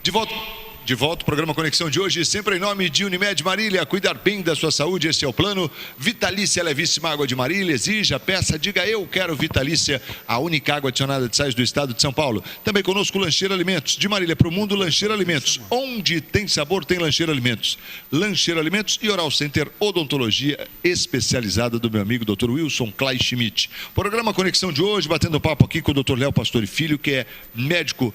De volta ao programa Conexão de hoje, sempre em nome de Unimed Marília, cuidar bem da sua saúde, esse é o plano. Vitalícia Levíssima Água de Marília, exija, peça, diga eu quero Vitalícia, a única água adicionada de sais do estado de São Paulo. Também conosco Lancheira Alimentos, de Marília para o mundo, Lancheira Alimentos. Onde tem sabor, tem Lancheira Alimentos. Lancheira Alimentos e Oral Center Odontologia especializada do meu amigo Dr. Wilson Clay Schmidt. Programa Conexão de hoje, batendo papo aqui com o Dr. Léo Pastore Filho, que é médico,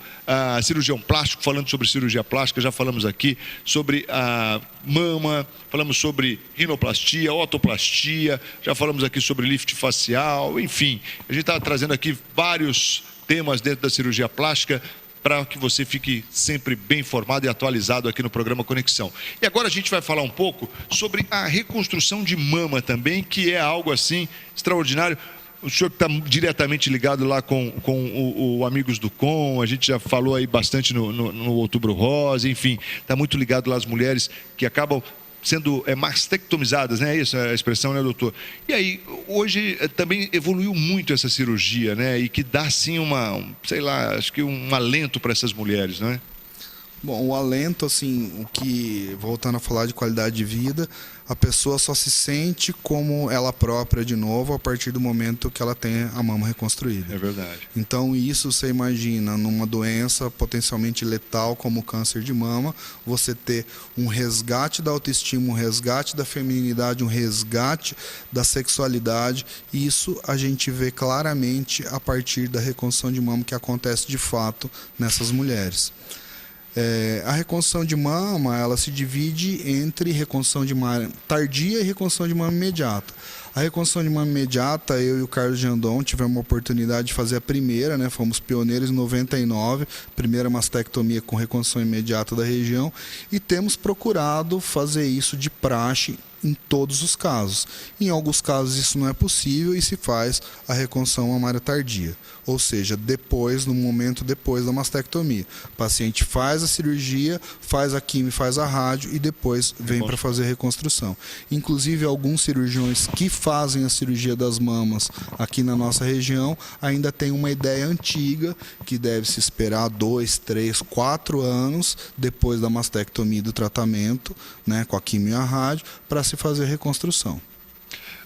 cirurgião plástico, falando sobre cirurgia plástica. Já falamos aqui sobre a mama, falamos sobre rinoplastia, otoplastia, já falamos aqui sobre lift facial, enfim. A gente está trazendo aqui vários temas dentro da cirurgia plástica para que você fique sempre bem informado e atualizado aqui no programa Conexão. E agora a gente vai falar um pouco sobre a reconstrução de mama também, que é algo assim extraordinário. O senhor que está diretamente ligado lá com o Amigos do Com, a gente já falou aí bastante no Outubro Rosa, enfim, está muito ligado lá às mulheres que acabam sendo mastectomizadas, né? Isso é a expressão, né, doutor? E aí, hoje também evoluiu muito essa cirurgia, né? E que dá, sim, acho que um alento para essas mulheres, não é? Bom, o alento, assim, voltando a falar de qualidade de vida, a pessoa só se sente como ela própria de novo a partir do momento que ela tem a mama reconstruída. É verdade. Então, isso você imagina numa doença potencialmente letal como o câncer de mama, você ter um resgate da autoestima, um resgate da feminilidade, um resgate da sexualidade. Isso a gente vê claramente a partir da reconstrução de mama que acontece de fato nessas mulheres. A reconstrução de mama, ela se divide entre reconstrução de mama tardia e reconstrução de mama imediata. A reconstrução de mama imediata, eu e o Carlos Jandon tivemos a oportunidade de fazer a primeira, né? Fomos pioneiros em 99, primeira mastectomia com reconstrução imediata da região, e temos procurado fazer isso de praxe em todos os casos. Em alguns casos isso não é possível e se faz a reconstrução mamária tardia, ou seja, no momento depois da mastectomia. O paciente faz a cirurgia, faz a quimio, faz a rádio e depois vem para fazer a reconstrução. Inclusive, alguns cirurgiões que fazem a cirurgia das mamas aqui na nossa região ainda tem uma ideia antiga que deve se esperar 2, 3, 4 anos depois da mastectomia do tratamento, né, com a quimio e a rádio, para se fazer a reconstrução.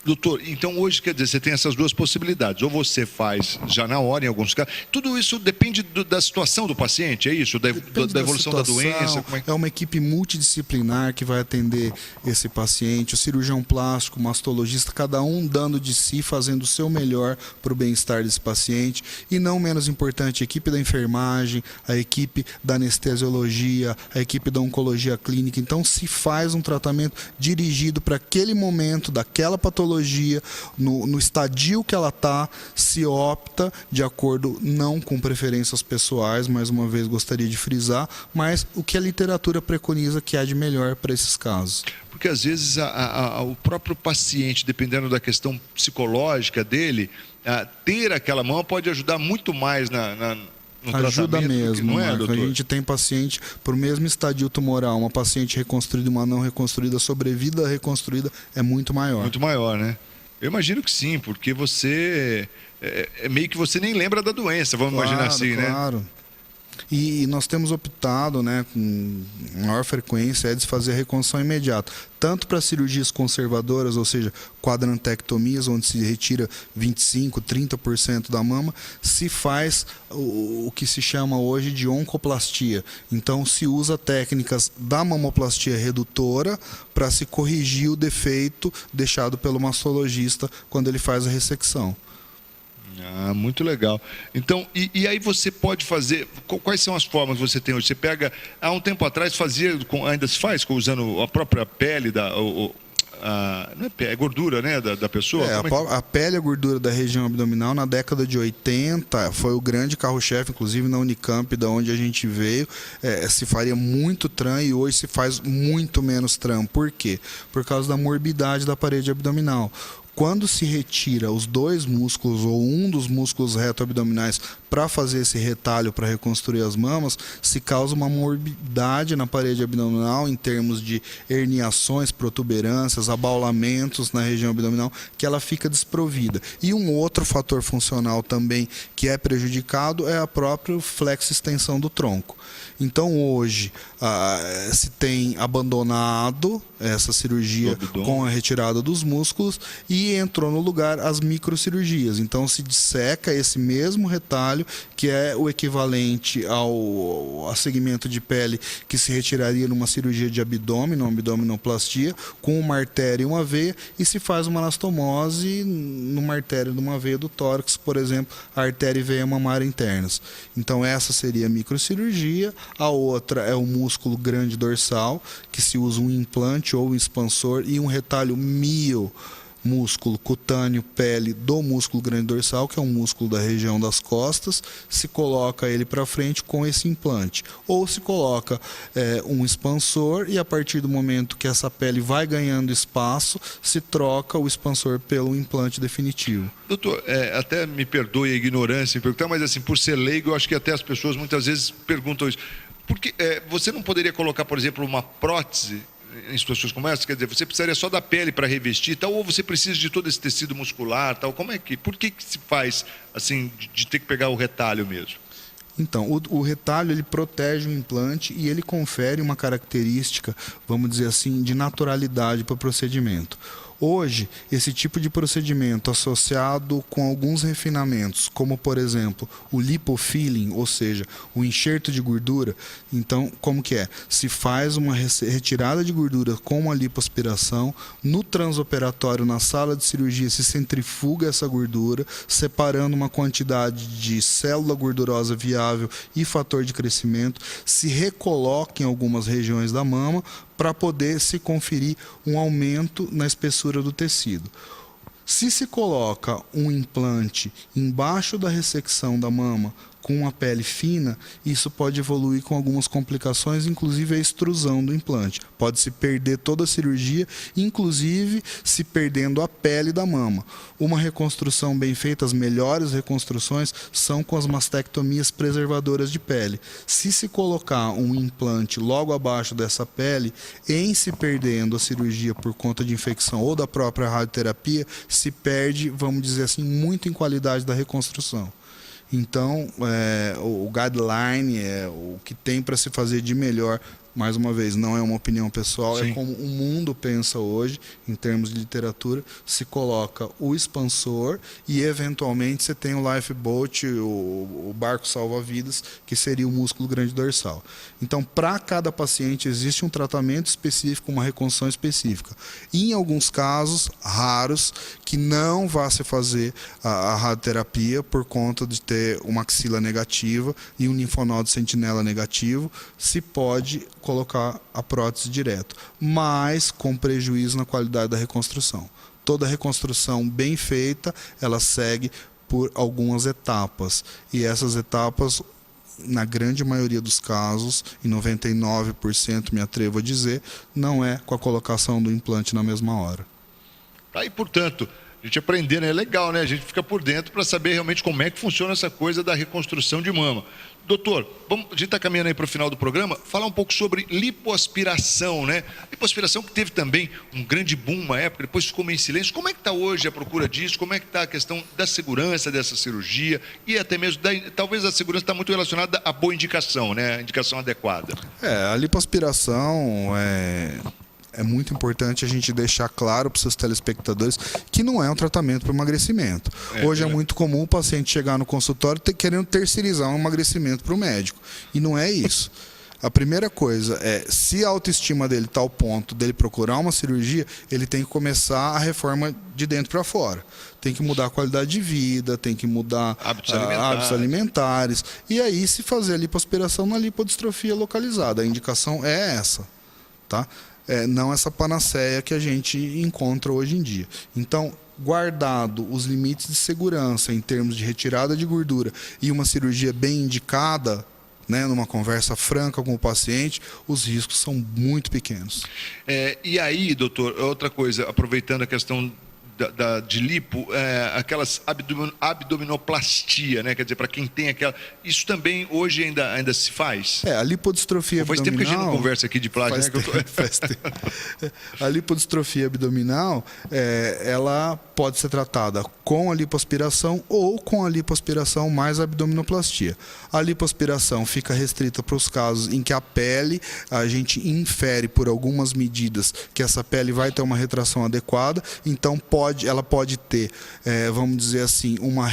Doutor, então hoje, quer dizer, você tem essas duas possibilidades. Ou você faz já na hora, em alguns casos. Tudo isso depende da situação do paciente, é isso? Da evolução da doença? Como é que... É uma equipe multidisciplinar que vai atender esse paciente, o cirurgião plástico, o mastologista, cada um dando de si, fazendo o seu melhor para o bem-estar desse paciente. E não menos importante, a equipe da enfermagem, a equipe da anestesiologia, a equipe da oncologia clínica. Então, se faz um tratamento dirigido para aquele momento, daquela patologia, no estadio que ela está, se opta de acordo não com preferências pessoais, mais uma vez gostaria de frisar, mas o que a literatura preconiza que há de melhor para esses casos. Porque às vezes o próprio paciente, dependendo da questão psicológica dele, ter aquela mão pode ajudar muito mais Ajuda mesmo, não é, doutor? A gente tem paciente por mesmo estadio tumoral, uma paciente reconstruída e uma não reconstruída, a sobrevida reconstruída é muito maior. Muito maior, né? Eu imagino que sim, porque você meio que você nem lembra da doença, vamos imaginar assim, né? Claro. E nós temos optado, né, com maior frequência, de fazer a reconstrução imediata, tanto para cirurgias conservadoras, ou seja, quadrantectomias, onde se retira 25%, 30% da mama, se faz o que se chama hoje de oncoplastia. Então, se usa técnicas da mamoplastia redutora para se corrigir o defeito deixado pelo mastologista quando ele faz a ressecção. Muito legal. Então, e aí você pode fazer, quais são as formas que você tem hoje? Você pega, há um tempo atrás ainda se faz usando a própria pele não é gordura, né, da pessoa? A pele e a gordura da região abdominal na década de 80 foi o grande carro-chefe, inclusive na Unicamp, da onde a gente veio, se faria muito TRAN e hoje se faz muito menos TRAN. Por quê? Por causa da morbidade da parede abdominal. Quando se retira os dois músculos ou um dos músculos reto-abdominais para fazer esse retalho para reconstruir as mamas, se causa uma morbidade na parede abdominal em termos de herniações, protuberâncias, abaulamentos na região abdominal, que ela fica desprovida. E um outro fator funcional também que é prejudicado é a própria flexo-extensão do tronco. Então hoje se tem abandonado essa cirurgia com a retirada dos músculos e entrou no lugar as microcirurgias. Então se disseca esse mesmo retalho, que é o equivalente ao segmento de pele que se retiraria numa cirurgia de abdômen, uma abdominoplastia, com uma artéria e uma veia, e se faz uma anastomose numa artéria de uma veia do tórax, por exemplo, a artéria e veia mamária internas. Então essa seria a microcirurgia. A outra é o músculo grande dorsal, que se usa um implante ou um expansor e um retalho músculo cutâneo, pele do músculo grande dorsal, que é um músculo da região das costas, se coloca ele para frente com esse implante. Ou se coloca um expansor e a partir do momento que essa pele vai ganhando espaço, se troca o expansor pelo implante definitivo. Doutor, até me perdoe a ignorância em perguntar, mas assim, por ser leigo, eu acho que até as pessoas muitas vezes perguntam isso. Porque você não poderia colocar, por exemplo, uma prótese em situações como essa? Quer dizer, você precisaria só da pele para revestir, tal, ou você precisa de todo esse tecido muscular, tal? Por que se faz assim, de ter que pegar o retalho mesmo? Então, o retalho ele protege o implante e ele confere uma característica, vamos dizer assim, de naturalidade para o procedimento. Hoje, esse tipo de procedimento associado com alguns refinamentos, como por exemplo o lipofilling, ou seja, o enxerto de gordura, então como que é? Se faz uma retirada de gordura com uma lipoaspiração, no transoperatório, na sala de cirurgia, se centrifuga essa gordura, separando uma quantidade de célula gordurosa viável e fator de crescimento, se recoloca em algumas regiões da mama, para poder se conferir um aumento na espessura do tecido. Se se coloca um implante embaixo da ressecção da mama com uma pele fina, isso pode evoluir com algumas complicações, inclusive a extrusão do implante. Pode-se perder toda a cirurgia, inclusive se perdendo a pele da mama. Uma reconstrução bem feita, as melhores reconstruções são com as mastectomias preservadoras de pele. Se colocar um implante logo abaixo dessa pele, em se perdendo a cirurgia por conta de infecção ou da própria radioterapia, se perde, vamos dizer assim, muito em qualidade da reconstrução. Então, o guideline, o que tem para se fazer de melhor, mais uma vez, não é uma opinião pessoal, Sim. é como o mundo pensa hoje, em termos de literatura, se coloca o expansor e, eventualmente, você tem o lifeboat, o barco salva-vidas, que seria o músculo grande dorsal. Então, para cada paciente, existe um tratamento específico, uma reconstrução específica. E, em alguns casos, raros, que não vá se fazer a radioterapia por conta de ter uma axila negativa e um linfonodo sentinela negativo, se pode colocar a prótese direto, mas com prejuízo na qualidade da reconstrução. Toda reconstrução bem feita, ela segue por algumas etapas, e essas etapas, na grande maioria dos casos, em 99% me atrevo a dizer, não é com a colocação do implante na mesma hora. Aí, portanto, a gente aprendendo é legal, né? A gente fica por dentro para saber realmente como é que funciona essa coisa da reconstrução de mama. Doutor, a gente está caminhando aí para o final do programa, falar um pouco sobre lipoaspiração, né? Lipoaspiração que teve também um grande boom uma época, depois ficou meio em silêncio. Como é que está hoje a procura disso? Como é que está a questão da segurança dessa cirurgia? E até mesmo, talvez a segurança está muito relacionada à boa indicação, né? A indicação adequada. A lipoaspiração é muito importante a gente deixar claro para os seus telespectadores que não é um tratamento para emagrecimento. Hoje é muito comum o paciente chegar no consultório querendo terceirizar um emagrecimento para o médico. E não é isso. A primeira coisa é, se a autoestima dele está ao ponto dele procurar uma cirurgia, ele tem que começar a reforma de dentro para fora. Tem que mudar a qualidade de vida, tem que mudar hábitos alimentares. E aí se fazer a lipoaspiração na lipodistrofia localizada. A indicação é essa, tá? Não essa panaceia que a gente encontra hoje em dia. Então, guardado os limites de segurança em termos de retirada de gordura e uma cirurgia bem indicada, né, numa conversa franca com o paciente, os riscos são muito pequenos. E aí, doutor, outra coisa, aproveitando a questão de lipo, aquelas abdominoplastia, né? Quer dizer, para quem tem aquela... Isso também hoje ainda se faz? A lipodistrofia faz abdominal... Faz tempo que a gente não conversa aqui de plástico, né? Faz tempo. A lipodistrofia abdominal, ela pode ser tratada com a lipoaspiração ou com a lipoaspiração mais abdominoplastia. A lipoaspiração fica restrita para os casos em que a pele, a gente infere por algumas medidas que essa pele vai ter uma retração adequada, então ela pode ter, vamos dizer assim, uma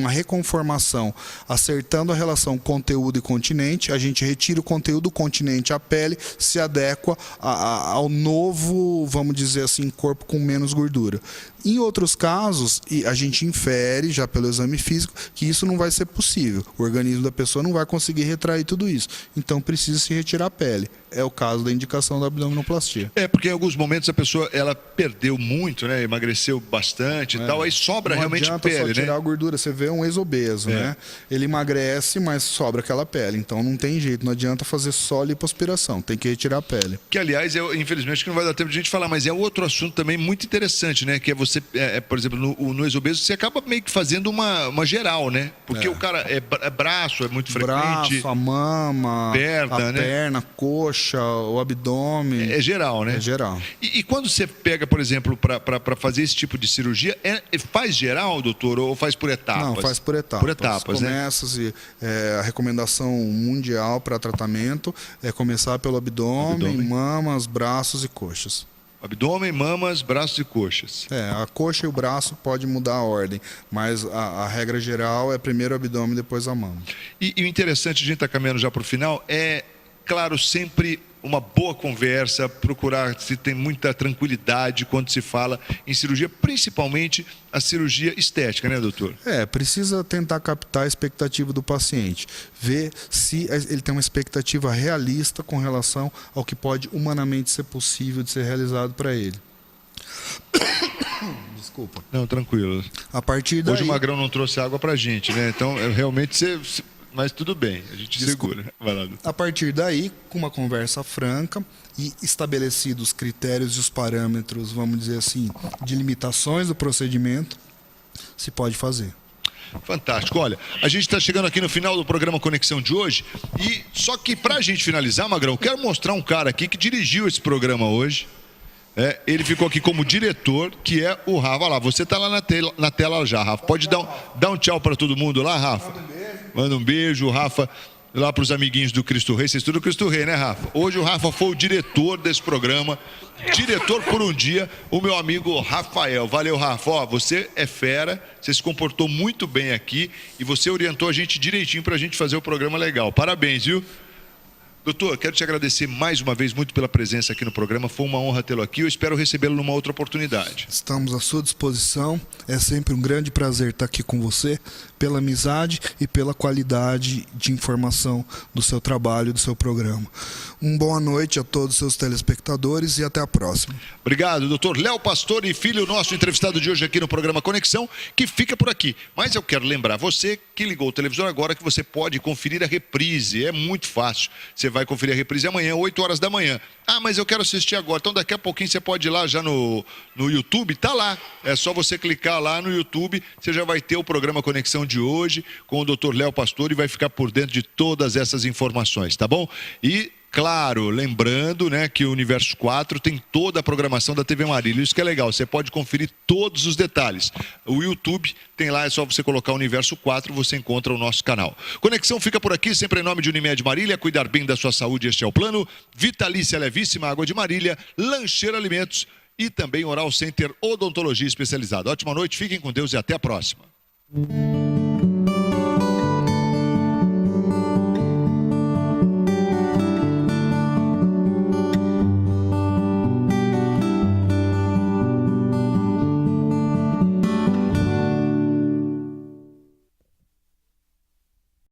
reconformação, acertando a relação conteúdo e continente. A gente retira o conteúdo, o continente, a pele se adequa ao novo, vamos dizer assim, corpo com menos gordura. Em outros casos, a gente infere, já pelo exame físico, que isso não vai ser possível. O organismo da pessoa não vai conseguir retrair tudo isso. Então, precisa se retirar a pele. É o caso da indicação da abdominoplastia. Porque em alguns momentos a pessoa ela perdeu muito, né? Emagreceu bastante e tal, aí sobra realmente pele, né? Não adianta só tirar a gordura. Você vê um ex-obeso, né? Ele emagrece, mas sobra aquela pele. Então, não tem jeito. Não adianta fazer só lipoaspiração. Tem que retirar a pele. Que, aliás, infelizmente, não vai dar tempo de a gente falar, mas é outro assunto também muito interessante, né? Que é você, por exemplo, no ex-obeso, você acaba meio que fazendo uma geral, né? Porque o cara é braço, é muito frequente. Braço, a mama, a perna, coxa, o abdômen. É geral, né? É geral. E quando você pega, por exemplo, para fazer esse tipo de cirurgia, faz geral, doutor, ou faz por etapas? Não, faz por etapas. Por etapas, né? A recomendação mundial para tratamento é começar pelo abdômen, mamas, braços e coxas. Abdômen, mamas, braços e coxas. A coxa e o braço pode mudar a ordem, mas a regra geral é primeiro o abdômen, depois a mama. E o interessante, a gente está caminhando já para o final, claro, sempre uma boa conversa, procurar se tem muita tranquilidade quando se fala em cirurgia, principalmente a cirurgia estética, né, doutor? Precisa tentar captar a expectativa do paciente, ver se ele tem uma expectativa realista com relação ao que pode humanamente ser possível de ser realizado para ele. Desculpa. Não, tranquilo. A partir daí... Hoje o Magrão não trouxe água pra gente, né? Então, realmente você... Mas tudo bem, a gente segura. Vai lá. A partir daí, com uma conversa franca e estabelecidos os critérios e os parâmetros, vamos dizer assim, de limitações do procedimento, se pode fazer. Fantástico. Olha, a gente está chegando aqui no final do programa Conexão de hoje e só que para a gente finalizar, Magrão, quero mostrar um cara aqui que dirigiu esse programa hoje. Ele ficou aqui como diretor, que é o Rafa. Olha lá, você está lá na tela já, Rafa. Pode dar um tchau para todo mundo lá, Rafa? Manda um beijo, Rafa, lá para os amiguinhos do Cristo Rei. Vocês estudam Cristo Rei, né, Rafa? Hoje o Rafa foi o diretor desse programa. Diretor por um dia, o meu amigo Rafael. Valeu, Rafa. Você é fera, você se comportou muito bem aqui e você orientou a gente direitinho para a gente fazer o programa legal. Parabéns, viu? Doutor, quero te agradecer mais uma vez muito pela presença aqui no programa. Foi uma honra tê-lo aqui. Eu espero recebê-lo numa outra oportunidade. Estamos à sua disposição. É sempre um grande prazer estar aqui com você, pela amizade e pela qualidade de informação do seu trabalho, do seu programa. Uma boa noite a todos os seus telespectadores e até a próxima. Obrigado, doutor Léo Pastore Filho, nosso entrevistado de hoje aqui no programa Conexão, que fica por aqui. Mas eu quero lembrar você que ligou o televisor agora que você pode conferir a reprise. É muito fácil. Você vai conferir a reprise amanhã, 8 horas da manhã. Ah, mas eu quero assistir agora. Então daqui a pouquinho você pode ir lá já no YouTube, tá lá. É só você clicar lá no YouTube, você já vai ter o programa Conexão de hoje com o Dr. Léo Pastore e vai ficar por dentro de todas essas informações, tá bom? E claro, lembrando, né, que o Universo 4 tem toda a programação da TV Marília. Isso que é legal, você pode conferir todos os detalhes. O YouTube tem lá, é só você colocar Universo 4, você encontra o nosso canal. Conexão fica por aqui, sempre em nome de Unimed Marília. Cuidar bem da sua saúde, este é o plano. Vitalícia Levíssima, Água de Marília, Lancheira Alimentos e também Oral Center Odontologia Especializada. Ótima noite, fiquem com Deus e até a próxima.